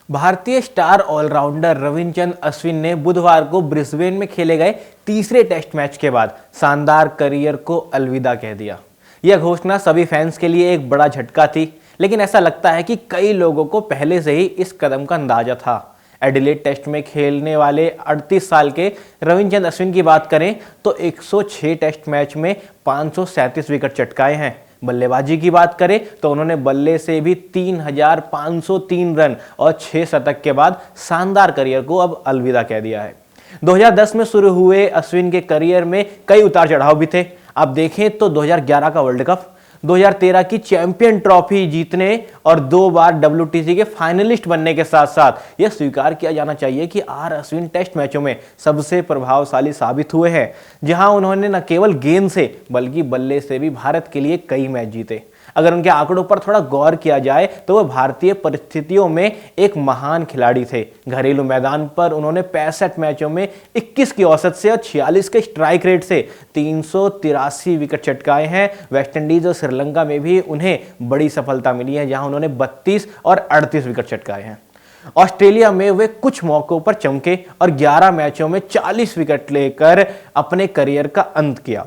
भारतीय star allrounder Ravichandran Ashwin ने बुधवार को ब्रिस्बेन में खेले गए तीसरे टेस्ट मैच के बाद शानदार करियर को अलविदा कह दिया। यह घोषणा सभी फैंस के लिए एक बड़ा झटका थी, लेकिन ऐसा लगता है कि कई लोगों को पहले से ही इस कदम का अंदाजा था। एडिलेड टेस्ट में खेलने वाले 38 साल के रविचंद्रन अश्विन की बात करें तो 106 टेस्ट मैच में 537 विकेट चटकाए हैं। बल्लेबाजी की बात करें तो उन्होंने बल्ले से भी 3,503 रन और 6 शतक के बाद शानदार करियर को अब अलविदा कह दिया है। 2010 में शुरू हुए अश्विन के करियर में कई उतार चढ़ाव भी थे। आप देखें तो 2011 का वर्ल्ड कप, 2013 की चैंपियन ट्रॉफी जीतने और 2 बार WTC के फाइनलिस्ट बनने के साथ साथ यह स्वीकार किया जाना चाहिए कि अश्विन टेस्ट मैचों में सबसे प्रभावशाली साबित हुए हैं, जहां उन्होंने न केवल गेंद से बल्कि बल्ले से भी भारत के लिए कई मैच जीते। अगर उनके आंकड़ों पर थोड़ा गौर किया जाए तो वह भारतीय परिस्थितियों में एक महान खिलाड़ी थे। घरेलू मैदान पर उन्होंने 65 मैचों में 21 की औसत से और 46 के स्ट्राइक रेट से 383 विकेट चटकाए हैं। वेस्टइंडीज और श्रीलंका में भी उन्हें बड़ी सफलता मिली है, जहां उन्होंने 32 और 38 विकेट चटकाए हैं। ऑस्ट्रेलिया में वे कुछ मौकों पर चमके और 11 मैचों में 40 विकेट लेकर अपने करियर का अंत किया।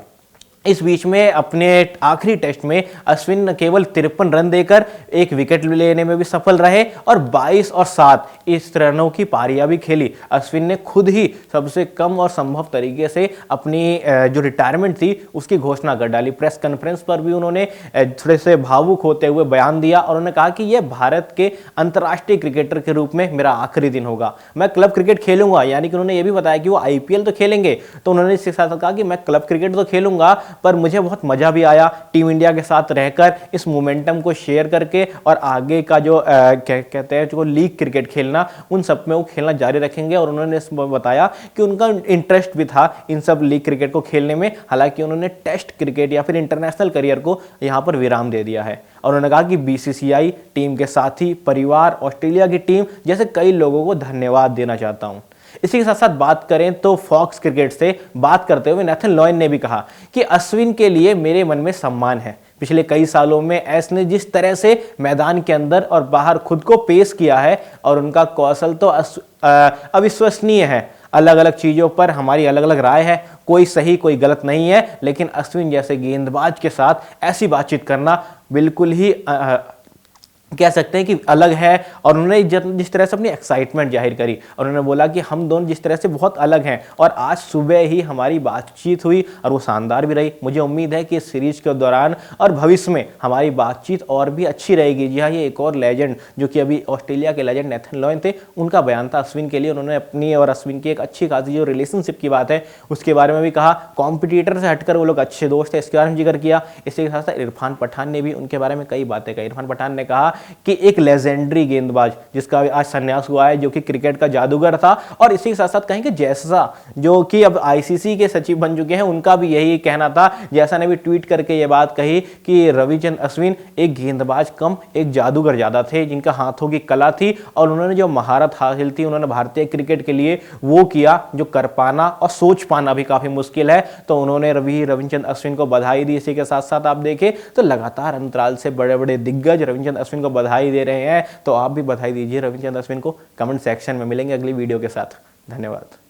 इस बीच में अपने आखिरी टेस्ट में अश्विन न केवल 53 रन देकर एक विकेट लेने में भी सफल रहे और 22 और 7 इस रनों की पारियां भी खेली। अश्विन ने खुद ही सबसे कम और संभव तरीके से अपनी जो रिटायरमेंट थी उसकी घोषणा कर डाली। प्रेस कॉन्फ्रेंस पर भी उन्होंने थोड़े से भावुक होते हुए बयान दिया और उन्होंने कहा कि यह भारत के अंतर्राष्ट्रीय क्रिकेटर के रूप में मेरा आखिरी दिन होगा। मैं क्लब क्रिकेट खेलूंगा, यानी कि उन्होंने ये भी बताया कि वो IPL तो खेलेंगे, तो उन्होंने इसके साथ कहा कि मैं क्लब क्रिकेट तो खेलूंगा पर मुझे बहुत मजा भी आया टीम इंडिया के साथ रहकर, इस मोमेंटम को शेयर करके और आगे का जो कहते हैं जो लीग क्रिकेट खेलना, उन सब में वो खेलना जारी रखेंगे। और उन्होंने बताया कि उनका इंटरेस्ट भी था इन सब लीग क्रिकेट को खेलने में, हालांकि उन्होंने टेस्ट क्रिकेट या फिर इंटरनेशनल करियर को यहाँ पर विराम दे दिया है। और उन्होंने कहा कि BCCI, टीम के साथी, परिवार, ऑस्ट्रेलिया की टीम जैसे कई लोगों को धन्यवाद देना चाहता हूँ। इसी के साथ साथ बात करें तो फॉक्स क्रिकेट से बात करते हुए नेथन लॉयन ने भी कहा कि अश्विन के लिए मेरे मन में सम्मान है। पिछले कई सालों में एस ने जिस तरह से मैदान के अंदर और बाहर खुद को पेश किया है और उनका कौशल तो अविश्वसनीय है। अलग अलग चीज़ों पर हमारी अलग अलग राय है, कोई सही कोई गलत नहीं है, लेकिन अश्विन जैसे गेंदबाज के साथ ऐसी बातचीत करना बिल्कुल ही कह सकते हैं कि अलग है। और उन्होंने जिस तरह से अपनी एक्साइटमेंट जाहिर करी और उन्होंने बोला कि हम दोनों जिस तरह से बहुत अलग हैं और आज सुबह ही हमारी बातचीत हुई और वो शानदार भी रही। मुझे उम्मीद है कि इस सीरीज के दौरान और भविष्य में हमारी बातचीत और भी अच्छी रहेगी। जी हाँ, ये एक और लेजेंड जो कि अभी ऑस्ट्रेलिया के लेजेंड नेथन लॉयन थे, उनका बयान था अश्विन के लिए। उन्होंने अपनी और अश्विन की एक अच्छी खासी जो रिलेशनशिप की बात है उसके बारे में भी कहा। कॉम्पिटिटर से हटकर वो लोग अच्छे दोस्त है, इसके बारे में जिक्र किया। इसके साथ साथ इरफान पठान ने भी उनके बारे में कई बातें कही। इरफान पठान ने कहा कि एक लेजेंडरी गेंदबाज जिसका आज संन्यास हुआ है, जो कि क्रिकेट का जादूगर था। और इसी के साथ साथ कहेंगे जैसा जो कि अब ICC के सचिव बन चुके हैं, उनका भी यही कहना था। जैसा ने भी ट्वीट करके ये बात कही कि रविचंद्रन अश्विन एक गेंदबाज कम एक जादूगर ज्यादा थे, जिनका हाथों की कला थी और उन्होंने जो महारत हासिल थी उन्होंने भारतीय क्रिकेट के लिए वो किया जो कर पाना और सोच पाना भी काफी मुश्किल है। तो उन्होंने रविचंद्रन अश्विन को बधाई दी। इसी के साथ साथ आप देखें तो लगातार अंतराल से बड़े बड़े दिग्गज रविचंद्रन अश्विन को बधाई दे रहे हैं, तो आप भी बधाई दीजिए रविचंद्रन अश्विन को। कमेंट सेक्शन में मिलेंगे अगली वीडियो के साथ। धन्यवाद।